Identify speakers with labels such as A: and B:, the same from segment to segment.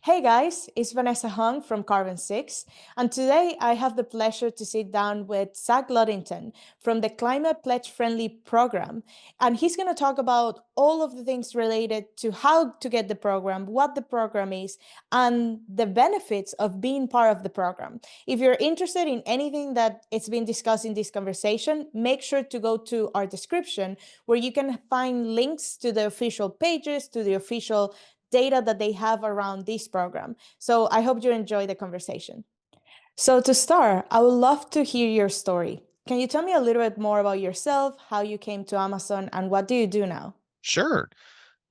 A: Hey guys, it's Vanessa Hung from Carbon 6, and today I have the pleasure to sit down with Zach Luddington from the Climate Pledge Friendly program. And he's going to talk about all of the things related to how to get the program, what the program is, and the benefits of being part of the program. If you're interested in anything that it's been discussed in this conversation, make sure to go to our description where you can find links to the official pages, to the official data that they have around this program. So I hope you enjoy the conversation. So to start, I would love to hear your story. Can you tell me a little bit more about yourself, how you came to Amazon, and what do you do now?
B: Sure.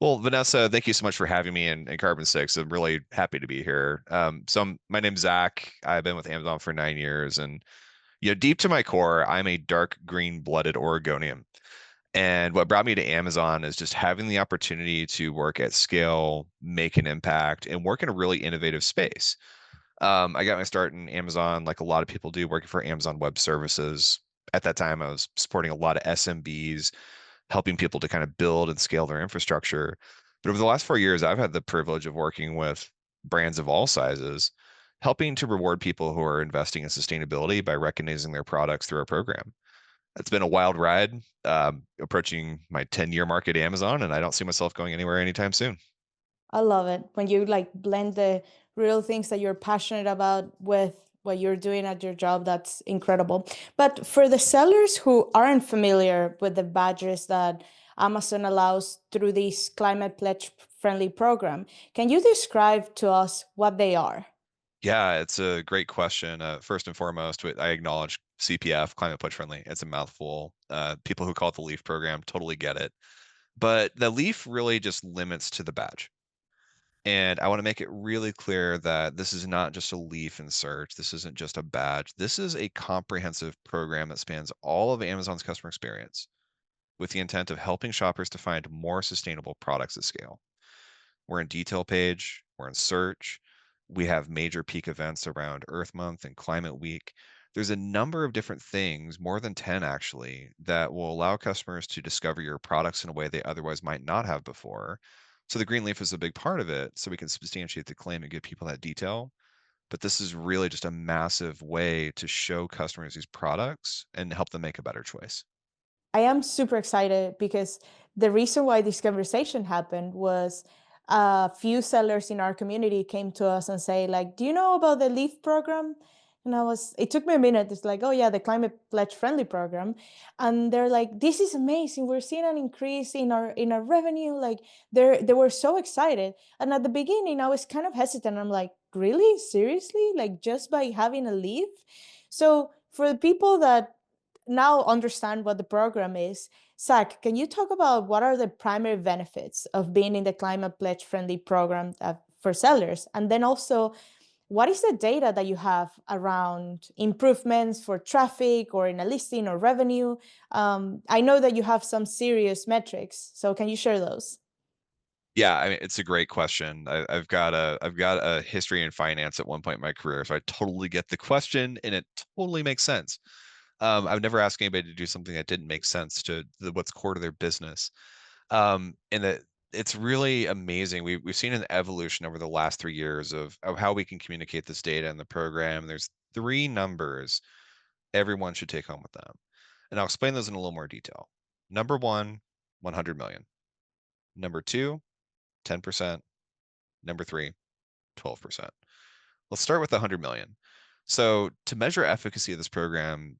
B: Well, Vanessa, thank you so much for having me in Carbon 6. I'm really happy to be here. My name's Zach. I've been with Amazon for 9 years, and deep to my core, I'm a dark green-blooded Oregonian. And what brought me to Amazon is just having the opportunity to work at scale, make an impact, and work in a really innovative space. I got my start in Amazon, like a lot of people do, working for Amazon Web Services. At that time, I was supporting a lot of SMBs, helping people to kind of build and scale their infrastructure. But over the last 4 years, I've had the privilege of working with brands of all sizes, helping to reward people who are investing in sustainability by recognizing their products through our program. It's been a wild ride, approaching my 10-year mark at Amazon, and I don't see myself going anywhere anytime soon.
A: I love it when you like blend the real things that you're passionate about with what you're doing at your job. That's incredible. But for the sellers who aren't familiar with the badges that Amazon allows through this climate pledge friendly program, can you describe to us what they are?
B: Yeah, it's a great question. First and foremost, I acknowledge CPF, climate pledge friendly. It's a mouthful. People who call it the LEAF program totally get it. But the LEAF really just limits to the badge. And I want to make it really clear that this is not just a leaf in search. This isn't just a badge. This is a comprehensive program that spans all of Amazon's customer experience with the intent of helping shoppers to find more sustainable products at scale. We're in detail page, we're in search, we have major peak events around Earth Month and Climate Week. There's a number of different things, more than 10 actually, that will allow customers to discover your products in a way they otherwise might not have before. So the green leaf is a big part of it, so we can substantiate the claim and give people that detail. But this is really just a massive way to show customers these products and help them make a better choice.
A: I am super excited because the reason why this conversation happened was a few sellers in our community came to us and say like, "Do you know about the LEAF program?" And it took me a minute. It's like, "Oh yeah, the climate pledge friendly program." And they're like, "This is amazing. We're seeing an increase in our revenue." Like they were so excited. And at the beginning, I was kind of hesitant. I'm like, "Really? Seriously? Like just by having a LEAF?" So for the people that now understand what the program is. Zach, can you talk about what are the primary benefits of being in the Climate Pledge Friendly program for sellers? And then also, what is the data that you have around improvements for traffic or in a listing or revenue? I know that you have some serious metrics, so can you share those?
B: Yeah, I mean, it's a great question. I've got a history in finance at one point in my career, so I totally get the question, and it totally makes sense. I've never asked anybody to do something that didn't make sense to what's core to their business. And that it's really amazing. We've seen an evolution over the last 3 years of how we can communicate this data in the program. There's three numbers everyone should take home with them, and I'll explain those in a little more detail. Number one, 100 million. Number two, 10%. Number three, 12%. Let's start with the 100 million. So to measure efficacy of this program,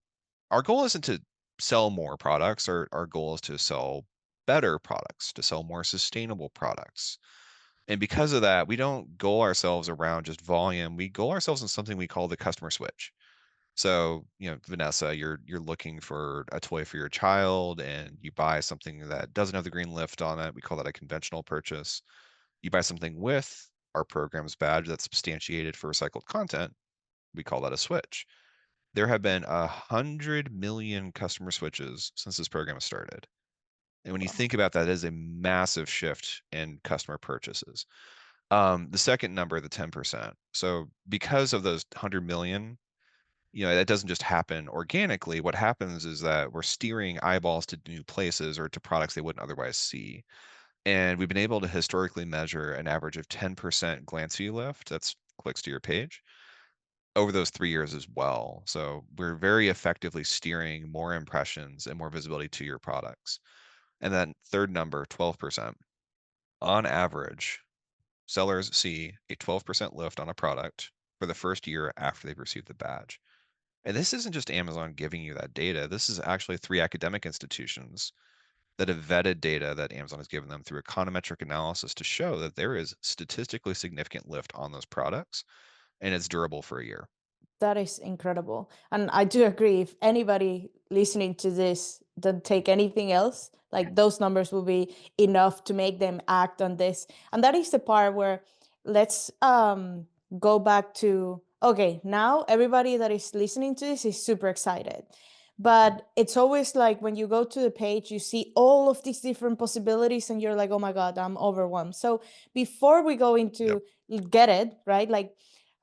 B: our goal isn't to sell more products. Our goal is to sell better products, to sell more sustainable products. And because of that, we don't goal ourselves around just volume. We goal ourselves in something we call the customer switch. So, Vanessa, you're looking for a toy for your child and you buy something that doesn't have the green lift on it. We call that a conventional purchase. You buy something with our program's badge that's substantiated for recycled content. We call that a switch. There have been 100 million customer switches since this program has started. And when you
A: Wow.
B: think about that, it is a massive shift in customer purchases. The second number, the 10%. So because of those 100 million, that doesn't just happen organically. What happens is that we're steering eyeballs to new places or to products they wouldn't otherwise see. And we've been able to historically measure an average of 10% glance view lift, that's clicks to your page, over those 3 years as well. So we're very effectively steering more impressions and more visibility to your products. And then third number, 12%. On average, sellers see a 12% lift on a product for the first year after they've received the badge. And this isn't just Amazon giving you that data. This is actually 3 academic institutions that have vetted data that Amazon has given them through econometric analysis to show that there is statistically significant lift on those products, and it's durable for a year.
A: That is incredible. And I do agree, if anybody listening to this don't take anything else, like those numbers will be enough to make them act on this. And that is the part where let's go back to okay, now everybody that is listening to this is super excited. But it's always like when you go to the page, you see all of these different possibilities and you're like, oh my God, I'm overwhelmed. So before we go
B: Yep.
A: into get it, right? Like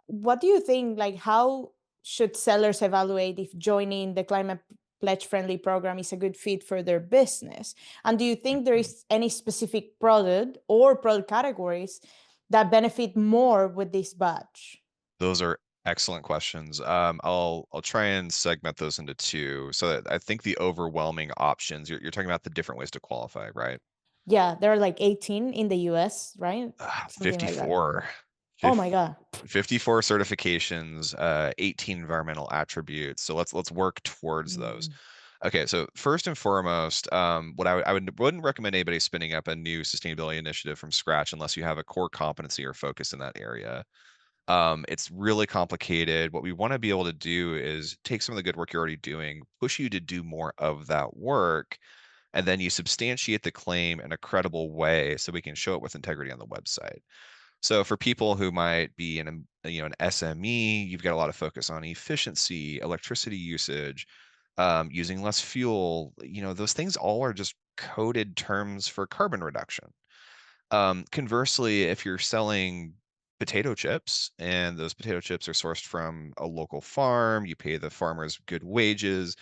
A: what do you think, like, how should sellers evaluate if joining the climate pledge friendly program is a good fit for their business? And do you think there
B: Mhm.
A: is any specific product or product categories that benefit more with this badge?
B: Those are excellent questions. I'll try and segment those into 2. So that I think the overwhelming options, you're talking about the different ways to qualify, right?
A: Yeah, there are like 18 in the US, right? Something like that.
B: 54.
A: Oh my
B: Fif
A: God.
B: 54 certifications, 18 environmental attributes. So let's work towards those.
A: Mm.
B: Okay, so first and foremost, what wouldn't recommend anybody spinning up a new sustainability initiative from scratch unless you have a core competency or focus in that area. It's really complicated. What we want to be able to do is take some of the good work you're already doing, push you to do more of that work, and then you substantiate the claim in a credible way so we can show it with integrity on the website. So for people who might be in an SME, you've got a lot of focus on efficiency, electricity usage, using less fuel. Those things all are just coded terms for carbon reduction. Conversely, if you're selling potato chips and those potato chips are sourced from a local farm, you pay the farmers good wages,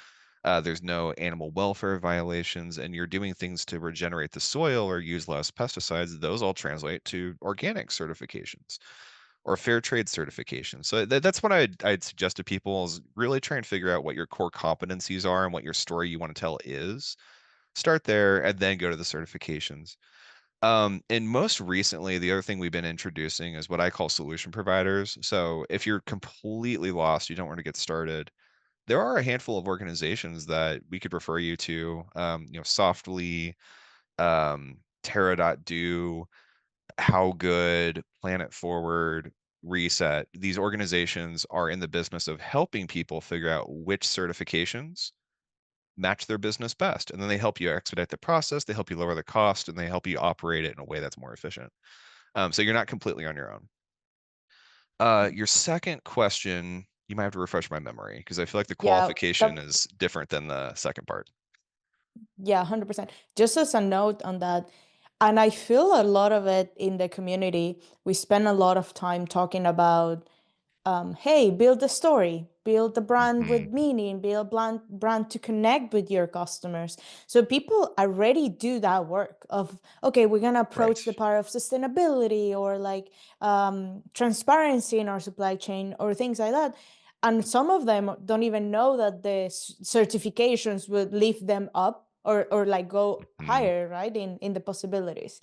B: there's no animal welfare violations, and you're doing things to regenerate the soil or use less pesticides, those all translate to organic certifications or fair trade certifications. So that's what I'd suggest to people is really try and figure out what your core competencies are and what your story you want to tell is. Start there and then go to the certifications. And most recently, the other thing we've been introducing is what I call solution providers. So if you're completely lost, you don't want to get started, there are a handful of organizations that we could refer you to. Softly, Terra.do, How Good, Planet Forward, Reset. These organizations are in the business of helping people figure out which certifications match their business best. And then they help you expedite the process, they help you lower the cost, and they help you operate it in a way that's more efficient. So you're not completely on your own. Your second question, you might have to refresh my memory because I feel like the
A: Yeah,
B: qualification
A: that
B: is different than the second part.
A: yeah, 100%. Just as a note on that, and I feel a lot of it in the community, we spend a lot of time talking about hey, build a story, build a brand with
B: Mhm.
A: meaning, build brand to connect with your customers. So people already do that work of, okay, we're going to
B: Right.
A: approach the power of sustainability or like transparency in our supply chain or things like that. And some of them don't even know that the certifications would lift them up or like go
B: Mhm.
A: higher, right, in the possibilities.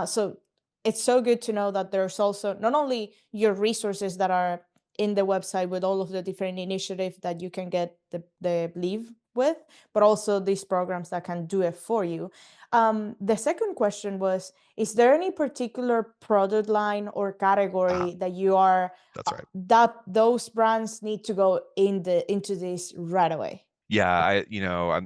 A: So it's so good to know that there's also not only your resources that are in the website with all of the different initiatives that you can get the leave with, but also these programs that can do it for you. The second question was, is there any particular product line or
B: Ah,
A: category that you are
B: that's right.
A: that those brands need to go into this right away?
B: Yeah,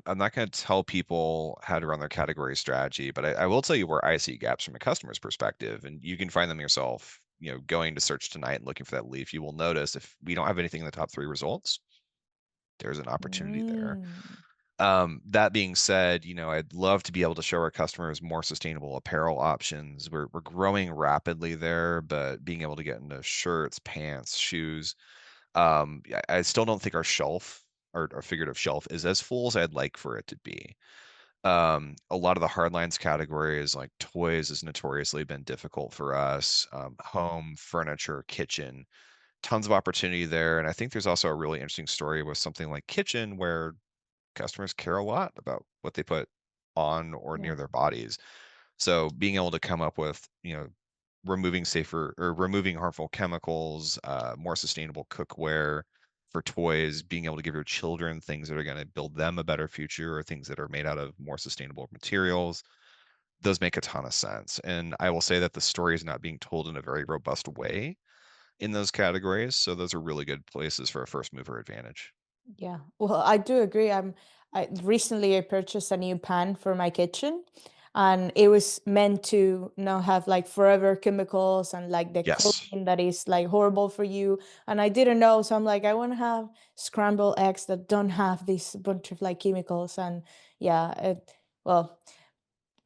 B: I'm not going to tell people how to run their category strategy, but I will tell you where I see gaps from a customer's perspective, and you can find them yourself. Going to search tonight and looking for that leaf, you will notice if we don't have anything in the top 3 results, there's an opportunity there.
A: Mm.
B: That being said, I'd love to be able to show our customers more sustainable apparel options. We're growing rapidly there, but being able to get into shirts, pants, shoes. I still don't think our shelf, our figurative shelf, is as full as I'd like for it to be. A lot of the hard lines categories, like toys, has notoriously been difficult for us. Home, furniture, kitchen, tons of opportunity there. And I think there's also a really interesting story with something like kitchen where customers care a lot about what they put on or
A: Yeah.
B: near their bodies. So being able to come up with, removing safer or removing harmful chemicals, more sustainable cookware for toys, being able to give your children things that are going to build them a better future or things that are made out of more sustainable materials, those make a ton of sense. And I will say that the story is not being told in a very robust way in those categories. So those are really good places for a first mover advantage.
A: Yeah. Well, I do agree. I recently I purchased a new pan for my kitchen, and it was meant to not have like forever chemicals and like the
B: Yes.
A: coating that is like horrible for you. And I didn't know, so I'm like, I want to have scrambled eggs that don't have this bunch of like chemicals. And yeah, well,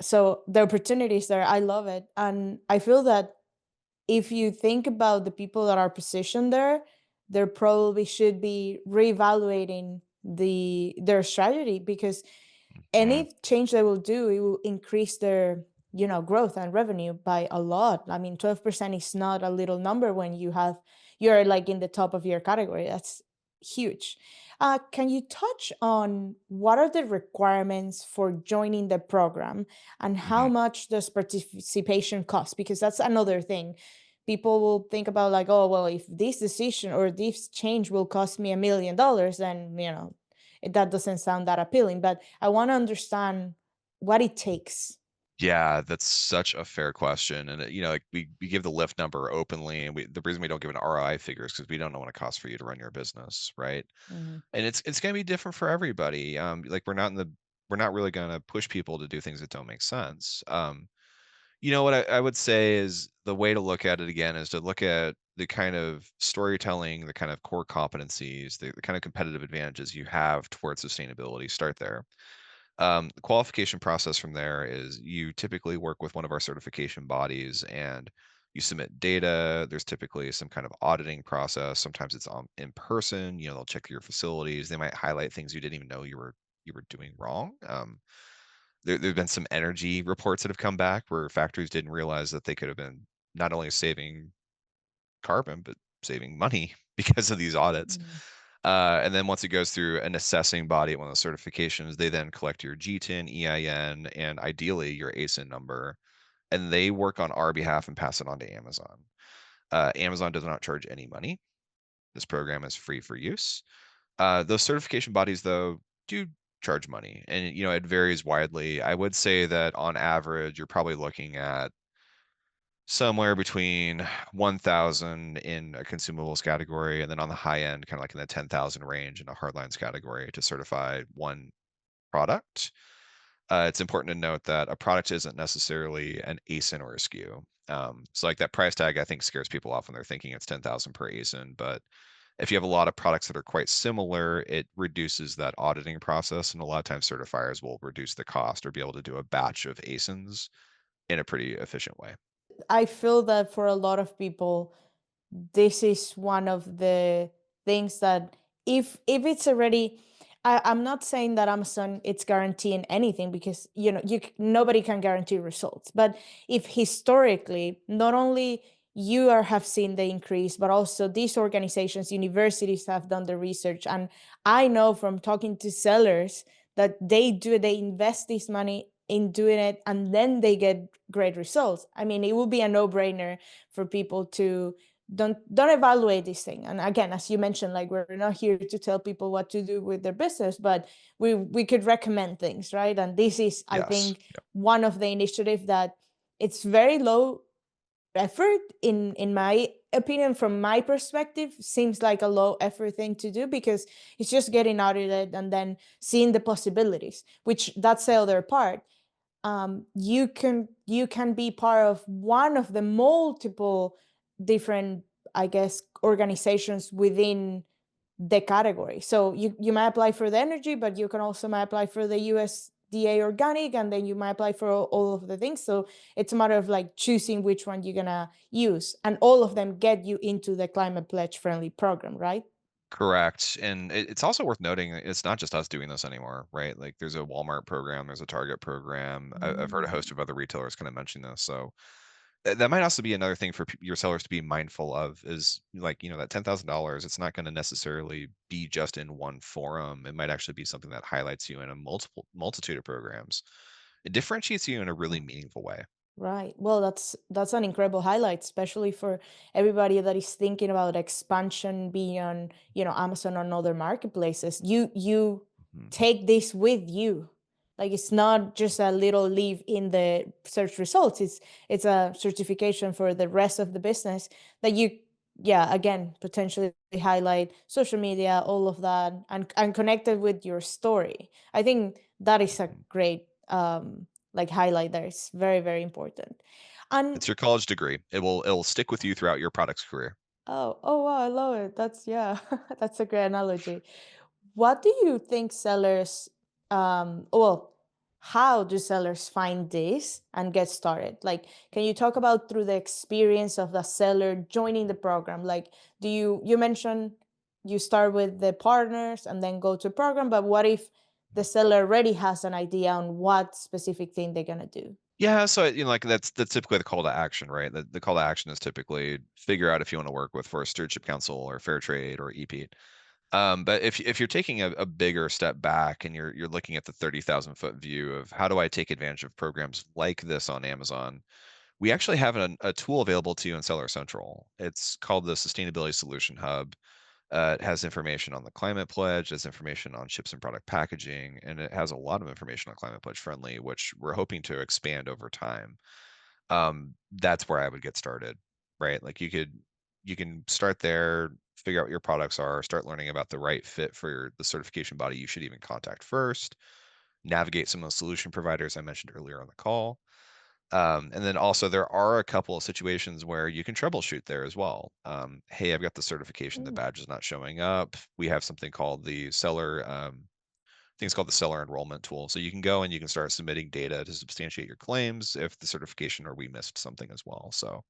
A: so the opportunities there, I love it, and I feel that if you think about the people that are positioned there, there probably should be reevaluating their strategy, because
B: Mhm.
A: any change they will do, it will increase their, growth and revenue by a lot. I mean, 12% is not a little number when you're like in the top of your category. That's huge. Can you touch on what are the requirements for joining the program, and how
B: Mhm.
A: much does participation cost? Because that's another thing. People will think about like, oh, well, if this decision or this change will cost me $1 million, then that doesn't sound that appealing. But I want to understand what it takes.
B: Yeah, that's such a fair question, and, like, we give the lift number openly, and the reason we don't give an ROI figure is because we don't know what it costs for you to run your business, right?
A: Mhm.
B: And it's gonna be different for everybody, like, we're not really gonna push people to do things that don't make sense. What I would say is the way to look at it again is to look at the kind of storytelling, the kind of core competencies, the kind of competitive advantages you have towards sustainability, start there. The qualification process from there is you typically work with one of our certification bodies and you submit data. There's typically some kind of auditing process. Sometimes it's in person. They'll check your facilities. They might highlight things you didn't even know you were doing wrong. There've been some energy reports that have come back where factories didn't realize that they could have been not only saving carbon but saving money because of these audits.
A: Mhm.
B: And then once it goes through an assessing body at one of the certifications, they then collect your GTIN, EIN, and ideally your ASIN number, and they work on our behalf and pass it on to Amazon. Amazon does not charge any money. This program is free for use. Those certification bodies, though, do charge money, and it varies widely. I would say that on average, you're probably looking at somewhere between 1,000 in a consumables category, and then on the high end, kinda like in the 10,000 range in a hardlines category to certify 1 product. It's important to note that a product isn't necessarily an ASIN or a SKU. So, like, that price tag, I think, scares people off when they're thinking it's 10,000 per ASIN, but if you have a lot of products that are quite similar, it reduces that auditing process, and a lot of times certifiers will reduce the cost or be able to do a batch of ASINs in a pretty efficient way.
A: I feel that for a lot of people, this is one of the things that if it's already, I'm not saying that Amazon it's guaranteeing anything, because nobody can guarantee results. But if historically not only you are have seen the increase, but also these organizations, universities have done the research, and I know from talking to sellers that they invest this money in doing it, and then they get great results. I mean, it would be a no-brainer for people to don't evaluate this thing. And again, as you mentioned, like, we're not here to tell people what to do with their business, but we could recommend things, right? And this is, I
B: Yes.
A: think, one of the initiative that it's very low effort, in my opinion. From my perspective, seems like a low effort thing to do, because it's just getting audited and then seeing the possibilities, which that's the other part. You can be part of one of the multiple different, I guess, organizations within the category. So you might apply for the energy, but you can also might apply for the USDA organic, and then you might apply for all of the things. So it's a matter of like choosing which one you're gonna use, and all of them get you into the climate pledge friendly program, right?
B: Correct, and it's also worth noting that it's not just us doing this anymore, right? Like, there's a Walmart program, there's a Target program. I've heard a host
A: Mm,
B: of other retailers kinda mention this, so that might also be another thing for your sellers to be mindful of is, like, that $10,000, it's not gonna necessarily be just in one forum. It might actually be something that highlights you in a multitude of programs. It differentiates you in a really
A: wow.
B: meaningful way.
A: Right. Well, that's an incredible highlight, especially for everybody that is thinking about expansion beyond, Amazon and other marketplaces. You
B: Mhm,
A: take this with you. Like it's not just a little leave in the search results. It's a certification for the rest of the business that you, yeah, again, potentially highlight social media, all of that, and connect it with your story. I think that is a
B: mhm.
A: great like highlight there. It's very, very important. And
B: It's your college degree. It'll stick with you throughout your product's career.
A: oh wow, I love it. That's yeah, that's a great analogy. What do you think sellers well, how do sellers find this and get started? Like, can you talk about through the experience of the seller joining the program? Like, you mentioned you start with the partners and then go to program, but what if the seller already has an idea on what specific thing they're gonna do?
B: Yeah, so, like, that's typically the call to action, right? The call to action is typically figure out if you wanna work with Forest Stewardship Council or Fair Trade or EPEAT. But if you're taking a bigger step back and you're looking at the 30,000-foot view of how do I take advantage of programs like this on Amazon, we actually have a tool available to you in Seller Central. It's called the Sustainability Solution Hub. It has information on the climate pledge, it has information on ships and product packaging, and it has a lot of information on climate pledge friendly, which we're hoping to expand over time. That's where I would get started, right? Like you can start there, figure out what your products are, start learning about the right fit for the certification body you should even contact first, navigate some of those solution providers I mentioned earlier on the call. And then also there are a couple of situations where you can troubleshoot there as well. Hey, I've got the certification, the
A: Mm,
B: badge is not showing up. We have something called the seller, I think it's called the seller enrollment tool. So you can go and you can start submitting data to substantiate your claims if the certification or we missed something as well. So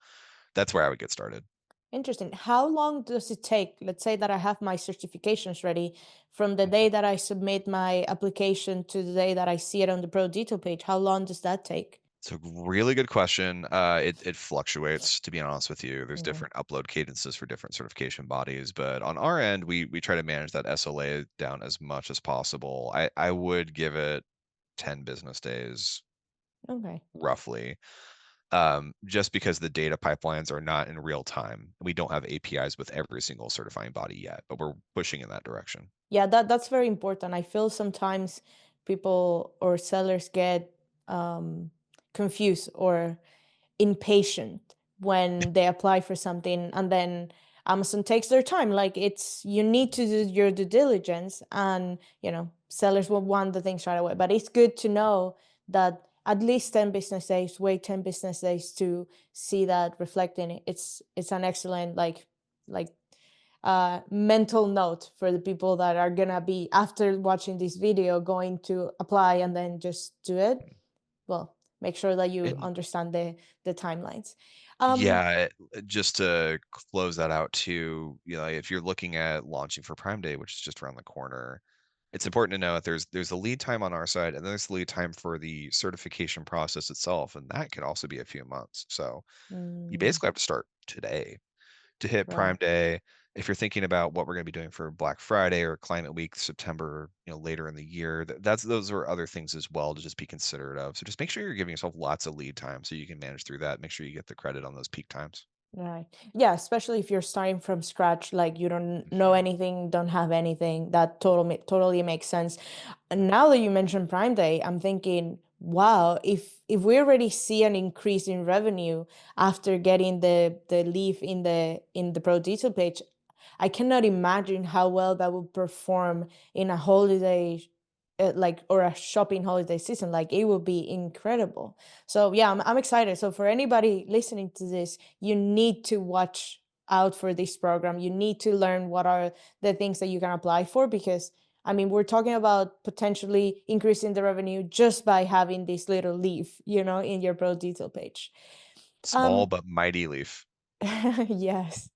B: that's where I would get started.
A: interesting. How long does it take? Let's say that I have my certifications ready from the
B: Mhm.
A: day that I submit my application to the day that I see it on the pro detail page. How long does that take?
B: It's a really good question. It fluctuates, to be honest with you. There's
A: Okay.
B: different upload cadences for different certification bodies, but on our end, we try to manage that SLA down as much as possible. I would give it 10 business days,
A: Okay.
B: roughly, just because the data pipelines are not in real time. We don't have APIs with every single certifying body yet, but we're pushing in that direction.
A: Yeah, that's very important. I feel sometimes people or sellers get confused or impatient when they apply for something and then Amazon takes their time. Like it's you need to do your due diligence and sellers will want the things right away. But it's good to know that at least 10 business days, wait 10 business days to see that reflecting it. It's an excellent like mental note for the people that are gonna be after watching this video going to apply and then just do it. Well, make sure that you
B: And
A: understand the timelines. Um,
B: yeah, just to close that out too, if you're looking at launching for Prime Day, which is just around the corner, it's important to know that there's a lead time on our side, and then there's the lead time for the certification process itself, and that could also be a few months. So you
A: mm,
B: basically have to start today to hit Prime
A: right.
B: Day. If you're thinking about what we're going to be doing for Black Friday or Climate Week, September, later in the year, those are other things as well to just be considerate of. So just make sure you're giving yourself lots of lead time so you can manage through that. Make sure you get the credit on those peak times.
A: Right. Yeah, especially if you're starting from scratch, like you don't know
B: Mhm.
A: anything, don't have anything, that totally makes sense. And now that you mentioned Prime Day, I'm thinking, wow, if we already see an increase in revenue after getting the leaf in the pro detail page, I cannot imagine how well that would perform in a holiday like or a shopping holiday season. Like it would be incredible. So yeah, I'm excited. So for anybody listening to this, you need to watch out for this program. You need to learn what are the things that you can apply for because I mean, we're talking about potentially increasing the revenue just by having this little leaf, in your pro detail page.
B: Small
A: Um
B: but mighty leaf.
A: yes.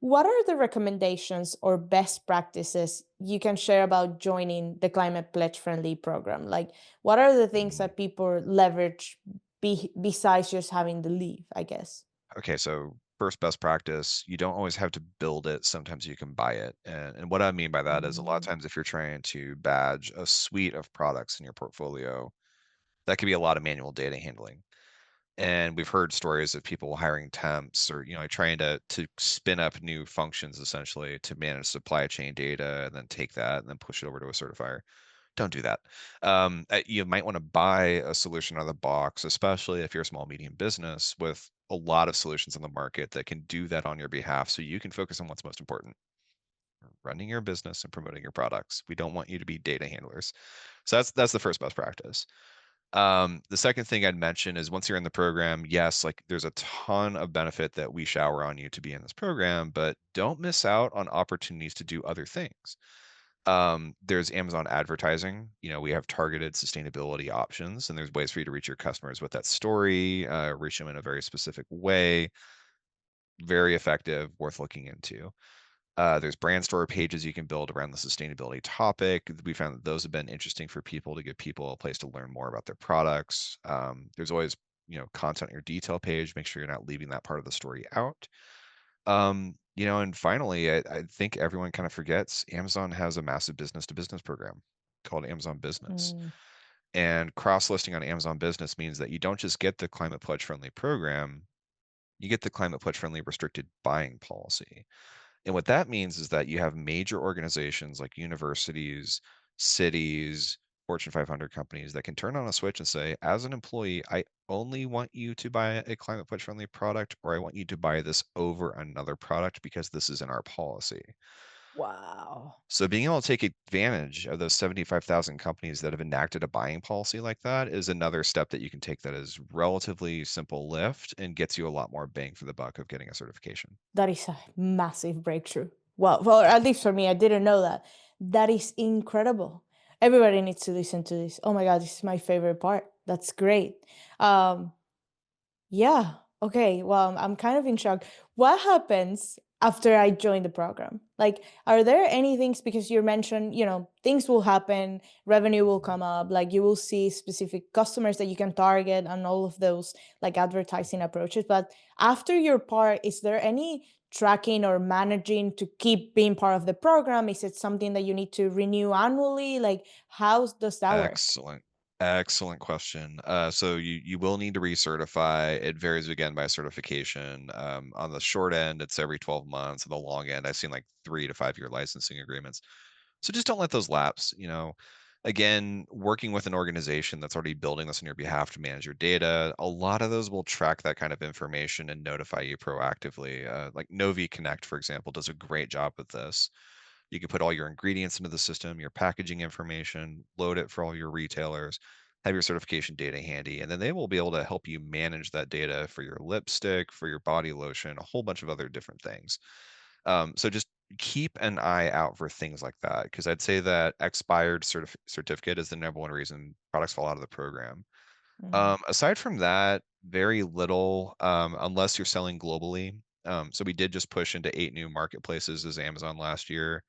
A: What are the recommendations or best practices you can share about joining the Climate Pledge Friendly program? Like, what are the things
B: Mm.
A: that people leverage besides just having the leave, I guess?
B: Okay, so first best practice, you don't always have to build it. Sometimes you can buy it. And what I mean by that is a lot of
A: Mm.
B: times if you're trying to badge a suite of products in your portfolio, that could be a lot of manual data handling. And we've heard stories of people hiring temps or, like trying to spin up new functions essentially to manage supply chain data and then take that and then push it over to a certifier. Don't do that. You might want to buy a solution out of the box, especially if you're a small, medium business with a lot of solutions on the market that can do that on your behalf so you can focus on what's most important, running your business and promoting your products. We don't want you to be data handlers. So that's the first best practice. The second thing I'd mention is once you're in the program, yes, like there's a ton of benefit that we shower on you to be in this program, but don't miss out on opportunities to do other things. There's Amazon advertising. We have targeted sustainability options, and there's ways for you to reach your customers with that story, reach them in a very specific way. Very effective, worth looking into. There's brand store pages you can build around the sustainability topic. We found that those have been interesting for people to give people a place to learn more about their products. There's always, content on your detail page. Make sure you're not leaving that part of the story out. And finally, I think everyone kind of forgets Amazon has a massive business to business program called Amazon Business.
A: Mm.
B: And cross listing on Amazon Business means that you don't just get the climate pledge friendly program, you get the climate pledge friendly restricted buying policy. And what that means is that you have major organizations like universities, cities, Fortune 500 companies that can turn on a switch and say, as an employee, I only want you to buy a climate pledge friendly product, or I want you to buy this over another product because this is in our policy.
A: Wow.
B: So being able to take advantage of those 75,000 companies that have enacted a buying policy like that is another step that you can take that is relatively simple lift and gets you a lot more bang for the buck of getting a certification.
A: That is a massive breakthrough. Well,
B: Yeah.
A: at least for me, I didn't know that. That is incredible. Everybody needs to listen to this. Oh my God, this is my favorite part. That's great. Um, Yeah. Okay. Well, I'm kind of in shock. What happens after I join the program? Like, are there any things because you mentioned, things will happen, revenue will come up, like you will see specific customers that you can target and all of those like advertising approaches. But after your part, is there any tracking or managing to keep being part of the program? Is it something that you need to renew annually? Like, how does that work?
B: Excellent. Excellent question. So you will need to recertify. It varies again by certification. On the short end, it's every 12 months. On the long end, I've seen like 3 to 5 year licensing agreements. So just don't let those lapse. Again, working with an organization that's already building this on your behalf to manage your data, a lot of those will track that kind of information and notify you proactively. Like Novi Connect, for example, does a great job with this. You can put all your ingredients into the system, your packaging information, load it for all your retailers, have your certification data handy, and then they will be able to help you manage that data for your lipstick, for your body lotion, a whole bunch of other different things. So just keep an eye out for things like that because I'd say that expired certificate is the number one reason products fall out of the program.
A: Mm.
B: Aside from that, very little, unless you're selling globally. So we did just push into 8 new marketplaces as Amazon last year.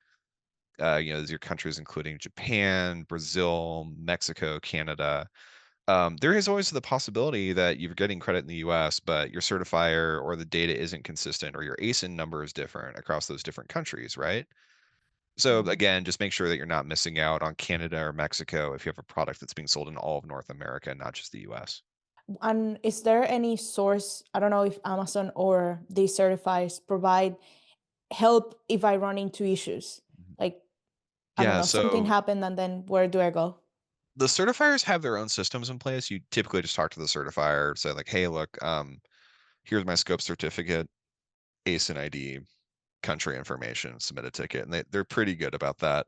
B: These are countries including Japan, Brazil, Mexico, Canada. There is always the possibility that you're getting credit in the US, but your certifier or the data isn't consistent or your ASIN number is different across those different countries, right? So
A: Mm.
B: again, just make sure that you're not missing out on Canada or Mexico if you have a product that's being sold in all of North America, not just the US.
A: And is there any source? I don't know if Amazon or these certifiers provide help if I run into issues.
B: Mhm.
A: Like, I don't
B: Yeah,
A: know, something
B: so
A: happened and then where do I go?
B: the certifiers have their own systems in place. You typically just talk to the certifier, say like, "Hey, look, here's my scope certificate, ASIN ID, country information, submit a ticket," and they're pretty good about that.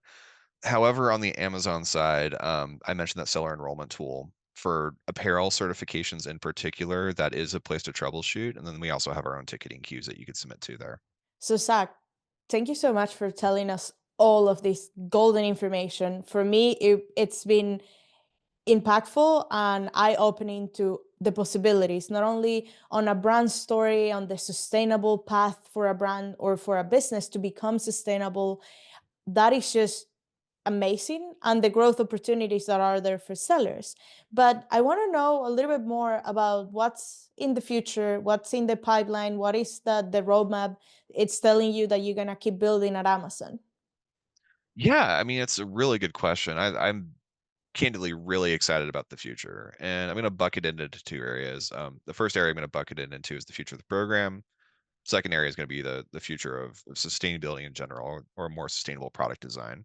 B: However, on the Amazon side, I mentioned that seller enrollment tool for apparel certifications in particular. That is a place to troubleshoot, and then we also have our own ticketing queues that you could submit to there.
A: So, Zach, thank you so much for telling us all of this golden information. For me, it's been impactful and eye opening to the possibilities, not only on a brand story, on the sustainable path for a brand or for a business to become sustainable. That is just amazing, and the growth opportunities that are there for sellers. But I want to know a little bit more about what's in the future, what's in the pipeline, what is the roadmap it's telling you that you're going to keep building at Amazon.
B: Yeah, I mean, it's a really good question. I'm candidly really excited about the future, and I'm going to bucket it into two areas. The first area I'm going to bucket it into is the future of the program. Second area is going to be the future of sustainability in general, or more sustainable product design.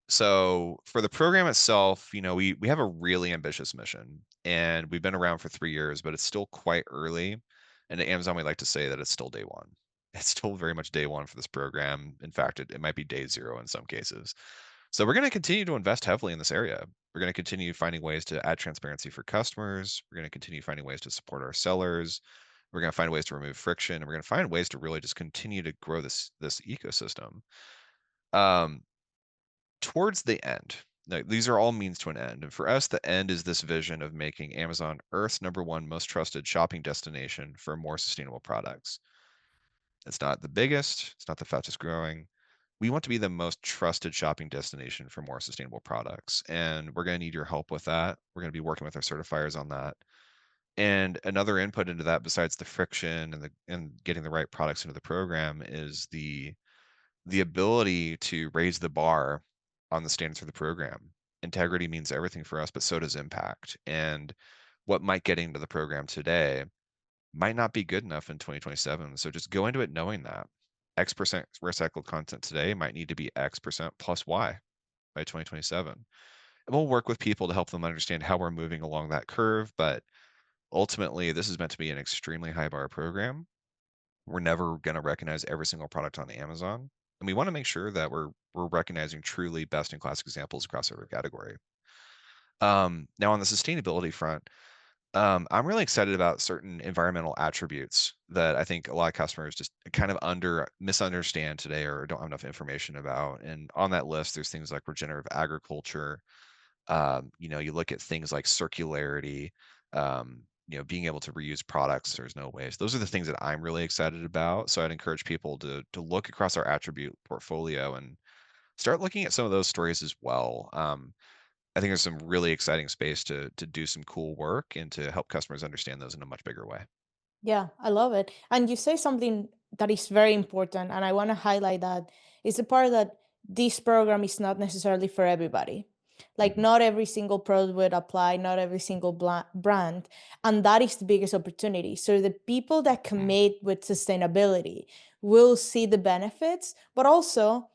B: So for the program itself, we have a really ambitious mission, and we've been around for 3 years, but it's still quite early. And at Amazon, we like to say that it's still day one. It's still very much day one for this program. In fact, it might be day zero in some cases. So we're going to continue to invest heavily in this area. We're going to continue finding ways to add transparency for customers. We're going to continue finding ways to support our sellers. We're going to find ways to remove friction, and we're going to find ways to really just continue to grow this ecosystem. Um, Towards the end, like, these are all means to an end. And for us, the end is this vision of making Amazon Earth's number one most trusted shopping destination for more sustainable products. It's not the biggest, it's not the fastest growing. We want to be the most trusted shopping destination for more sustainable products. And we're going to need your help with that. We're going to be working with our certifiers on that. And another input into that, besides the friction and getting the right products into the program, is the ability to raise the bar on the standards for the program. Integrity means everything for us, but so does impact. And what might get into the program today might not be good enough in 2027. So just go into it knowing that X% recycled content today might need to be X% plus Y by 2027. And we'll work with people to help them understand how we're moving along that curve. But ultimately, this is meant to be an extremely high bar program. We're never going to recognize every single product on Amazon, and we want to make sure that we're recognizing truly best in class examples across every category. Now on the sustainability front, I'm really excited about certain environmental attributes that I think a lot of customers just kind of misunderstand today or don't have enough information about. And on that list, there's things like regenerative agriculture. You look at things like circularity, being able to reuse products, there's no waste. Those are the things that I'm really excited about. So I'd encourage people to look across our attribute portfolio and start looking at some of those stories as well. I think there's some really exciting space to do some cool work and to help customers understand those in a much bigger way.
A: Yeah, I love it. And you say something that is very important, and I want to highlight that is the part that this program is not necessarily for everybody. Like,
B: Mhm.
A: not every single product would apply, not every single brand. And that is the biggest opportunity. So, the people that
B: Mhm.
A: commit with sustainability will see the benefits, but also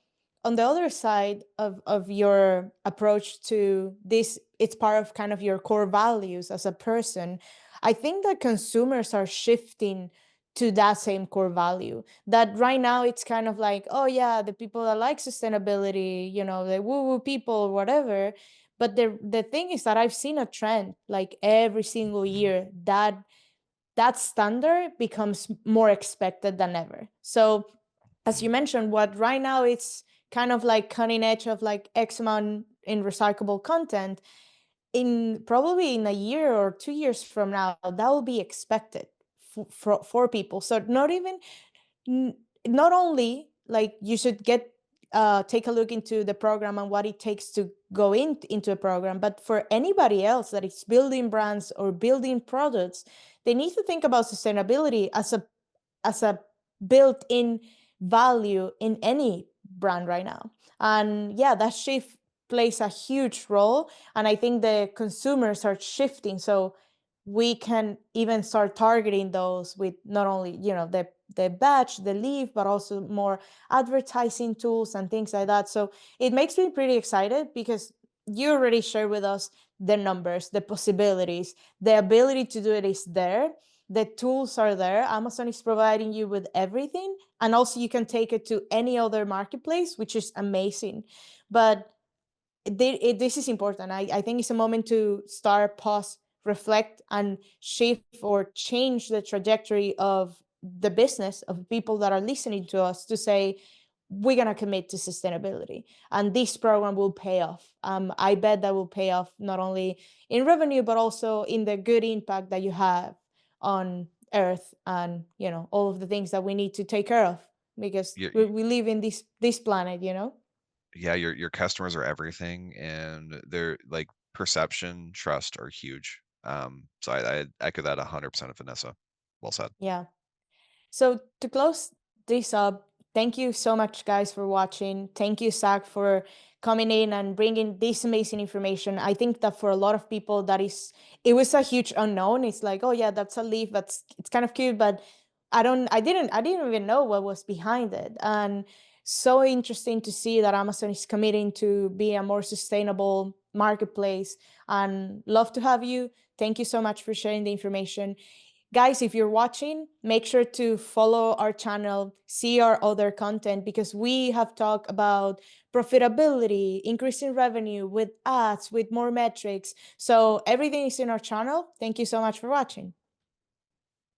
A: on the other side of your approach to this, it's part of kind of your core values as a person. I think that consumers are shifting to that same core value. That right now it's kind of like, oh yeah, the people that like sustainability, the woo-woo people or whatever. But the thing is that I've seen a trend like every single
B: Mhm.
A: year that that standard becomes more expected than ever. So as you
B: Mhm.
A: mentioned, what right now it's kind of like cutting edge of like X amount in recyclable content, in probably in a year or 2 years from now, that will be expected for people. So n- not only like you should take a look into the program and what it takes to go into a program, but for anybody else that is building brands or building products, they need to think about sustainability as a built-in value in any brand right now. And yeah, that shift plays a huge role. And I think the consumers are shifting. So we can even start targeting those with not only, the batch, the leave, but also more advertising tools and things like that. So it makes me pretty excited because you already shared with us the numbers, the possibilities, the ability to do it is there, the tools are there. Amazon is providing you with everything. And also, you can take it to any other marketplace, which is amazing. But this is important. I think it's a moment to start, pause, reflect, and shift or change the trajectory of the business of people that are listening to us to say, we're going to commit to sustainability, and this program will pay off. I bet that will pay off not only in revenue, but also in the good impact that you have on Earth, and all of the things that we need to take care of, because
B: You,
A: we live in this planet,
B: yeah, your customers are everything, and they're like perception, trust are huge. So I echo that 100% of Vanessa. Well said.
A: Yeah. So to close this up, thank you so much, guys, for watching. Thank you, Zach, for coming in and bringing this amazing information. I think that for a lot of people, it was a huge unknown. It's like, oh yeah, that's a leaf. It's kind of cute, but I didn't even know what was behind it. And so interesting to see that Amazon is committing to be a more sustainable marketplace. And love to have you. Thank you so much for sharing the information. Guys, if you're watching, make sure to follow our channel, see our other content, because we have talked about profitability, increasing revenue with ads, with more metrics. So everything is in our channel. Thank you so much for watching.